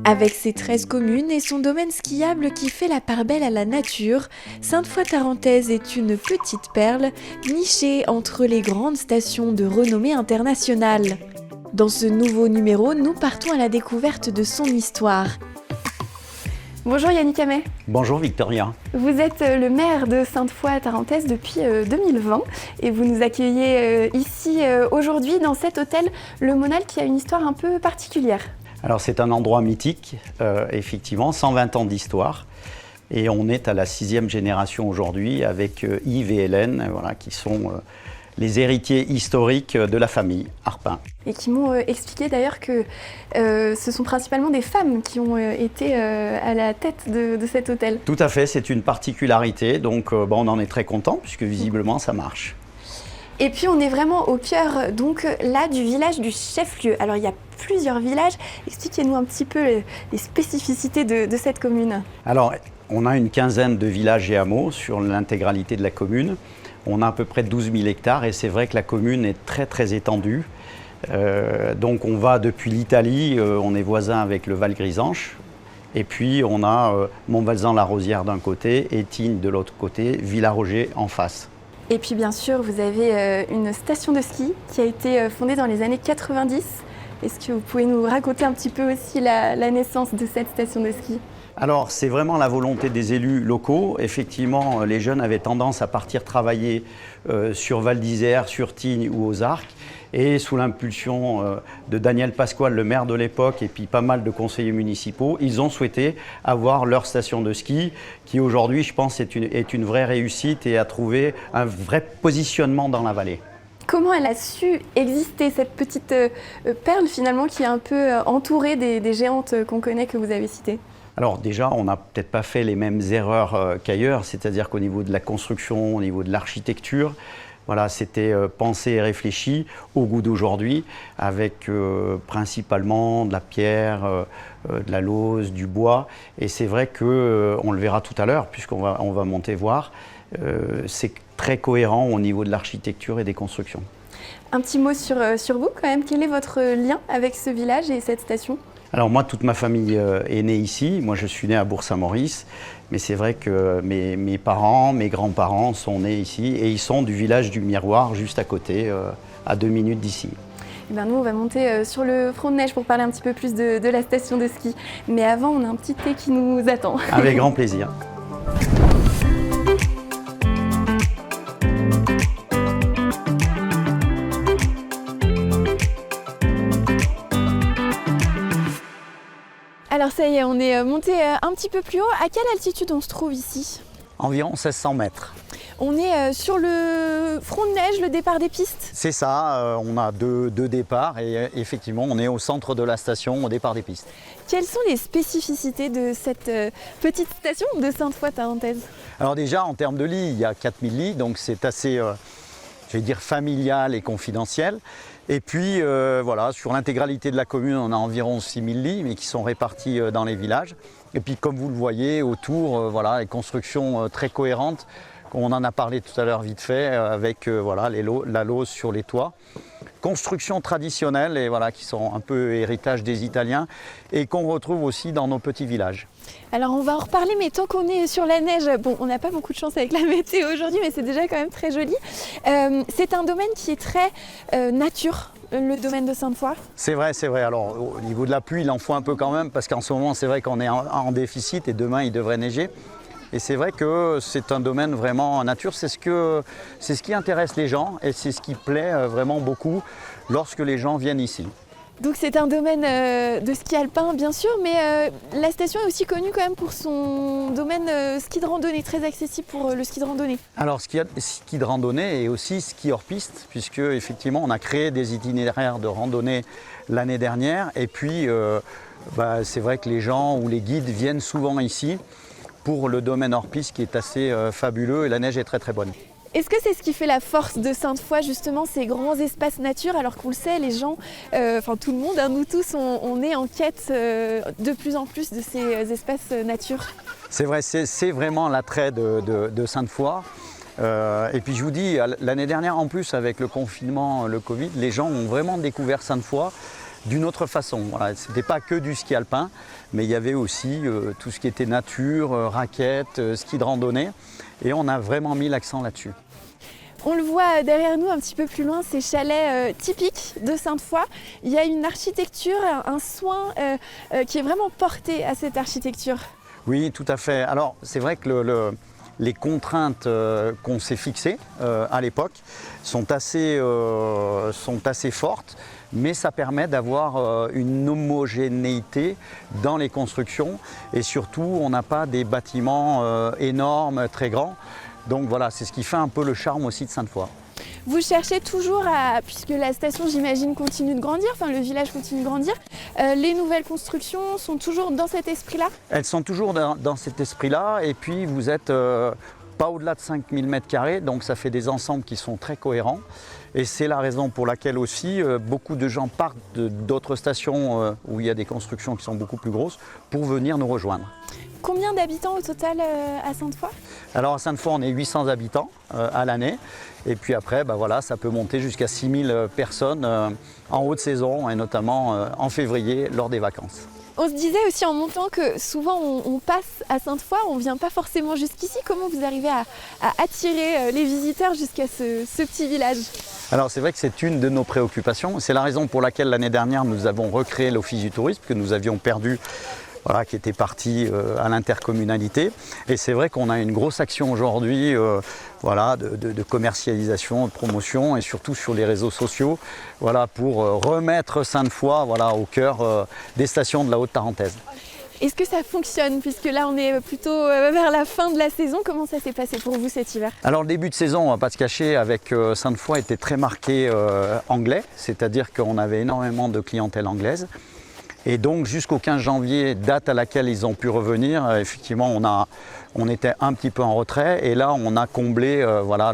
Avec ses 13 communes et son domaine skiable qui fait la part belle à la nature, Sainte-Foy-Tarentaise est une petite perle nichée entre les grandes stations de renommée internationale. Dans ce nouveau numéro, nous partons à la découverte de son histoire. Bonjour Yannick Amet. Bonjour Victoria. Vous êtes le maire de Sainte-Foy-Tarentaise depuis 2020 et vous nous accueillez ici aujourd'hui dans cet hôtel Le Monal qui a une histoire un peu particulière. Alors c'est un endroit mythique, effectivement, 120 ans d'histoire. Et on est à la 6e génération aujourd'hui avec Yves et Hélène, voilà, qui sont les héritiers historiques de la famille Arpin. Et qui m'ont expliqué d'ailleurs que ce sont principalement des femmes qui ont été à la tête de cet hôtel. Tout à fait, c'est une particularité, donc on en est très content puisque visiblement ça marche. Et puis on est vraiment au cœur donc là du village du chef-lieu. Alors il y a plusieurs villages, expliquez-nous un petit peu les spécificités de cette commune. Alors on a une quinzaine de villages et hameaux sur l'intégralité de la commune. On a à peu près 12 000 hectares et c'est vrai que la commune est très étendue. Donc on va depuis l'Italie, on est voisin avec le Val Grisanche. Et puis on a Montvalzan-la-Rosière d'un côté et Tignes de l'autre côté, Villaroger en face. Et puis bien sûr, vous avez une station de ski qui a été fondée dans les années 90. Est-ce que vous pouvez nous raconter un petit peu aussi la naissance de cette station de ski ? Alors c'est vraiment la volonté des élus locaux. Effectivement, les jeunes avaient tendance à partir travailler sur Val d'Isère, sur Tignes ou aux Arcs. Et sous l'impulsion de Daniel Pasquale, le maire de l'époque, et puis pas mal de conseillers municipaux, ils ont souhaité avoir leur station de ski, qui aujourd'hui, je pense, est une vraie réussite et a trouvé un vrai positionnement dans la vallée. Comment elle a su exister, cette petite perle finalement qui est un peu entourée des géantes qu'on connaît, que vous avez citées ? Alors déjà, on n'a peut-être pas fait les mêmes erreurs qu'ailleurs, c'est-à-dire qu'au niveau de la construction, au niveau de l'architecture, voilà, c'était pensé et réfléchi au goût d'aujourd'hui, avec principalement de la pierre, de la lauze, du bois. Et c'est vrai qu'on le verra tout à l'heure, puisqu'on va monter voir, c'est très cohérent au niveau de l'architecture et des constructions. Un petit mot sur vous quand même, quel est votre lien avec ce village et cette station ? Alors moi, toute ma famille est née ici. Moi, je suis né à Bourg-Saint-Maurice. Mais c'est vrai que mes parents, mes grands-parents sont nés ici. Et ils sont du village du Miroir, juste à côté, à 2 minutes d'ici. Eh bien, nous, on va monter sur le front de neige pour parler un petit peu plus de la station de ski. Mais avant, on a un petit thé qui nous attend. Avec grand plaisir. Alors ça y est, on est monté un petit peu plus haut. À quelle altitude on se trouve ici ? Environ 1600 mètres. On est sur le front de neige, le départ des pistes ? C'est ça, on a deux départs et effectivement on est au centre de la station, au départ des pistes. Quelles sont les spécificités de cette petite station de Sainte-Foy-Tarentaise ? Alors déjà en termes de lits, il y a 4000 lits, donc c'est assez, je vais dire, familial et confidentiel. Et puis voilà, sur l'intégralité de la commune, on a environ 6000 lits, mais qui sont répartis dans les villages. Et puis comme vous le voyez, autour, voilà, les constructions très cohérentes. On en a parlé tout à l'heure vite fait, avec voilà, la lauze sur les toits. Constructions traditionnelles et voilà, qui sont un peu héritage des Italiens et qu'on retrouve aussi dans nos petits villages. Alors on va en reparler, mais tant qu'on est sur la neige, bon, on n'a pas beaucoup de chance avec la météo aujourd'hui, mais c'est déjà quand même très joli. C'est un domaine qui est très nature, le domaine de Sainte-Foy. C'est vrai. Alors au niveau de la pluie, il en faut un peu quand même, parce qu'en ce moment, c'est vrai qu'on est en déficit et demain, il devrait neiger. Et c'est vrai que c'est un domaine vraiment en nature, c'est ce qui intéresse les gens et c'est ce qui plaît vraiment beaucoup lorsque les gens viennent ici. Donc c'est un domaine de ski alpin bien sûr, mais la station est aussi connue quand même pour son domaine ski de randonnée, très accessible pour le ski de randonnée. Alors ski de randonnée et aussi ski hors piste, puisque effectivement on a créé des itinéraires de randonnée l'année dernière et puis c'est vrai que les gens ou les guides viennent souvent ici pour le domaine hors piste qui est assez fabuleux et la neige est très bonne. Est-ce que c'est ce qui fait la force de Sainte-Foy, justement, ces grands espaces nature, alors qu'on le sait, les gens, tout le monde, nous tous, on est en quête de plus en plus de ces espaces nature. C'est vrai, c'est vraiment l'attrait de Sainte-Foy. Et puis je vous dis, l'année dernière en plus avec le confinement, le Covid, les gens ont vraiment découvert Sainte-Foy d'une autre façon. Voilà, ce n'était pas que du ski alpin, mais il y avait aussi tout ce qui était nature, raquettes, ski de randonnée. Et on a vraiment mis l'accent là-dessus. On le voit derrière nous un petit peu plus loin, ces chalets typiques de Sainte-Foy. Il y a une architecture, un soin qui est vraiment porté à cette architecture. Oui, tout à fait. Alors c'est vrai que les contraintes qu'on s'est fixées à l'époque sont assez fortes, mais ça permet d'avoir une homogénéité dans les constructions et surtout on n'a pas des bâtiments énormes, très grands. Donc voilà, c'est ce qui fait un peu le charme aussi de Sainte-Foy. Vous cherchez toujours puisque la station, j'imagine, continue de grandir, enfin le village continue de grandir, les nouvelles constructions sont toujours dans cet esprit-là? Elles sont toujours dans cet esprit-là et puis vous êtes pas au-delà de 5000 m², donc ça fait des ensembles qui sont très cohérents. Et c'est la raison pour laquelle aussi beaucoup de gens partent d'autres stations où il y a des constructions qui sont beaucoup plus grosses pour venir nous rejoindre. Combien d'habitants au total à Sainte-Foy? Alors à Sainte-Foy, on est 800 habitants à l'année. Et puis après, voilà, ça peut monter jusqu'à 6000 personnes en haute saison et notamment en février lors des vacances. On se disait aussi en montant que souvent on passe à Sainte-Foy, on ne vient pas forcément jusqu'ici. Comment vous arrivez à attirer les visiteurs jusqu'à ce petit village? Alors c'est vrai que c'est une de nos préoccupations. C'est la raison pour laquelle l'année dernière nous avons recréé l'Office du tourisme que nous avions perdu. Voilà, qui était parti à l'intercommunalité. Et c'est vrai qu'on a une grosse action aujourd'hui voilà, de commercialisation, de promotion et surtout sur les réseaux sociaux voilà, pour remettre Sainte-Foy voilà, au cœur des stations de la Haute-Tarentaise. Est-ce que ça fonctionne puisque là on est plutôt vers la fin de la saison? Comment ça s'est passé pour vous cet hiver? Alors le début de saison, on ne va pas se cacher, avec Sainte-Foy était très marqué anglais, c'est-à-dire qu'on avait énormément de clientèle anglaise. Et donc jusqu'au 15 janvier, date à laquelle ils ont pu revenir, effectivement on était un petit peu en retrait et là on a comblé voilà,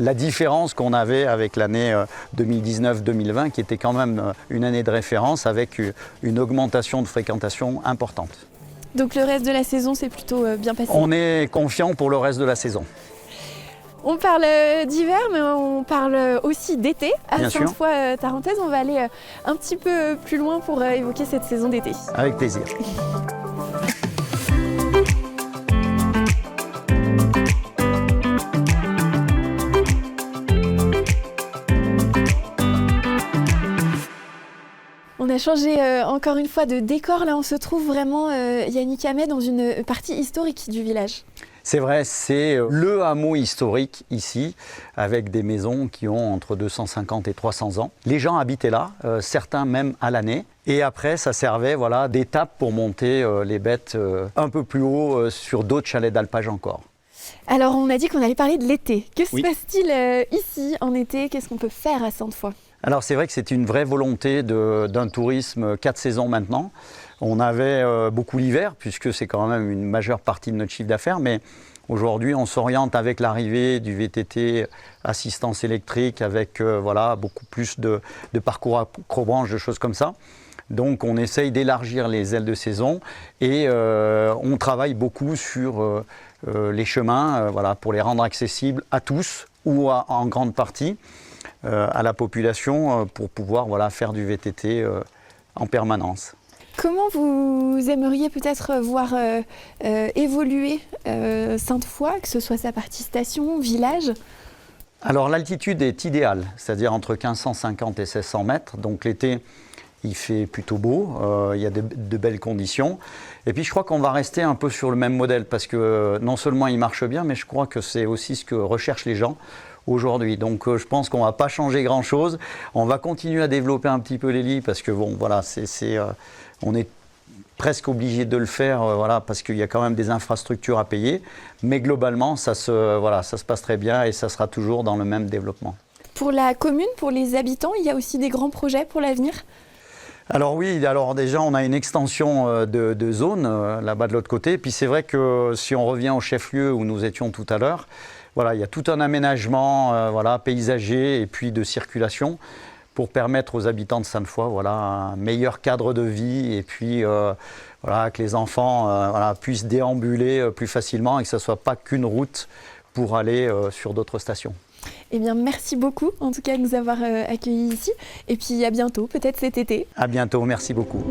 la différence qu'on avait avec l'année 2019-2020 qui était quand même une année de référence avec une augmentation de fréquentation importante. Donc le reste de la saison s'est plutôt bien passé? On est confiant pour le reste de la saison. On parle d'hiver, mais on parle aussi d'été à Sainte-Foy-Tarentaise. On va aller un petit peu plus loin pour évoquer cette saison d'été. Avec plaisir. On a changé encore une fois de décor. Là, on se trouve vraiment, Yannick Hamet, dans une partie historique du village. C'est vrai, c'est le hameau historique ici, avec des maisons qui ont entre 250 et 300 ans. Les gens habitaient là, certains même à l'année. Et après, ça servait voilà, d'étape pour monter les bêtes un peu plus haut sur d'autres chalets d'alpage encore. Alors, on a dit qu'on allait parler de l'été. Que se passe-t-il ici en été? Qu'est-ce qu'on peut faire à Sainte-Foy? Alors c'est vrai que c'est une vraie volonté d'un tourisme 4 saisons maintenant. On avait beaucoup l'hiver puisque c'est quand même une majeure partie de notre chiffre d'affaires, mais aujourd'hui on s'oriente avec l'arrivée du VTT assistance électrique avec voilà, beaucoup plus de parcours acrobranche, de choses comme ça. Donc on essaye d'élargir les ailes de saison et on travaille beaucoup sur les chemins voilà, pour les rendre accessibles à tous ou en grande partie. À la population pour pouvoir voilà, faire du VTT en permanence. Comment vous aimeriez peut-être voir évoluer Sainte-Foy, que ce soit sa partie station, village? Alors l'altitude est idéale, c'est-à-dire entre 1550 et 1600 mètres. Donc l'été, il fait plutôt beau, il y a de belles conditions. Et puis je crois qu'on va rester un peu sur le même modèle parce que non seulement il marche bien, mais je crois que c'est aussi ce que recherchent les gens aujourd'hui. Donc je pense qu'on ne va pas changer grand-chose. On va continuer à développer un petit peu les lits parce que bon, voilà, on est presque obligé de le faire voilà, parce qu'il y a quand même des infrastructures à payer. Mais globalement, ça se passe très bien et ça sera toujours dans le même développement. Pour la commune, pour les habitants, il y a aussi des grands projets pour l'avenir? Alors oui, alors déjà on a une extension de zone là-bas de l'autre côté. Puis c'est vrai que si on revient au chef-lieu où nous étions tout à l'heure, voilà, il y a tout un aménagement voilà, paysager et puis de circulation pour permettre aux habitants de Sainte-Foy voilà, un meilleur cadre de vie et puis voilà, que les enfants voilà, puissent déambuler plus facilement et que ce ne soit pas qu'une route pour aller sur d'autres stations. Eh bien, merci beaucoup en tout cas de nous avoir accueillis ici. Et puis à bientôt, peut-être cet été. À bientôt, merci beaucoup.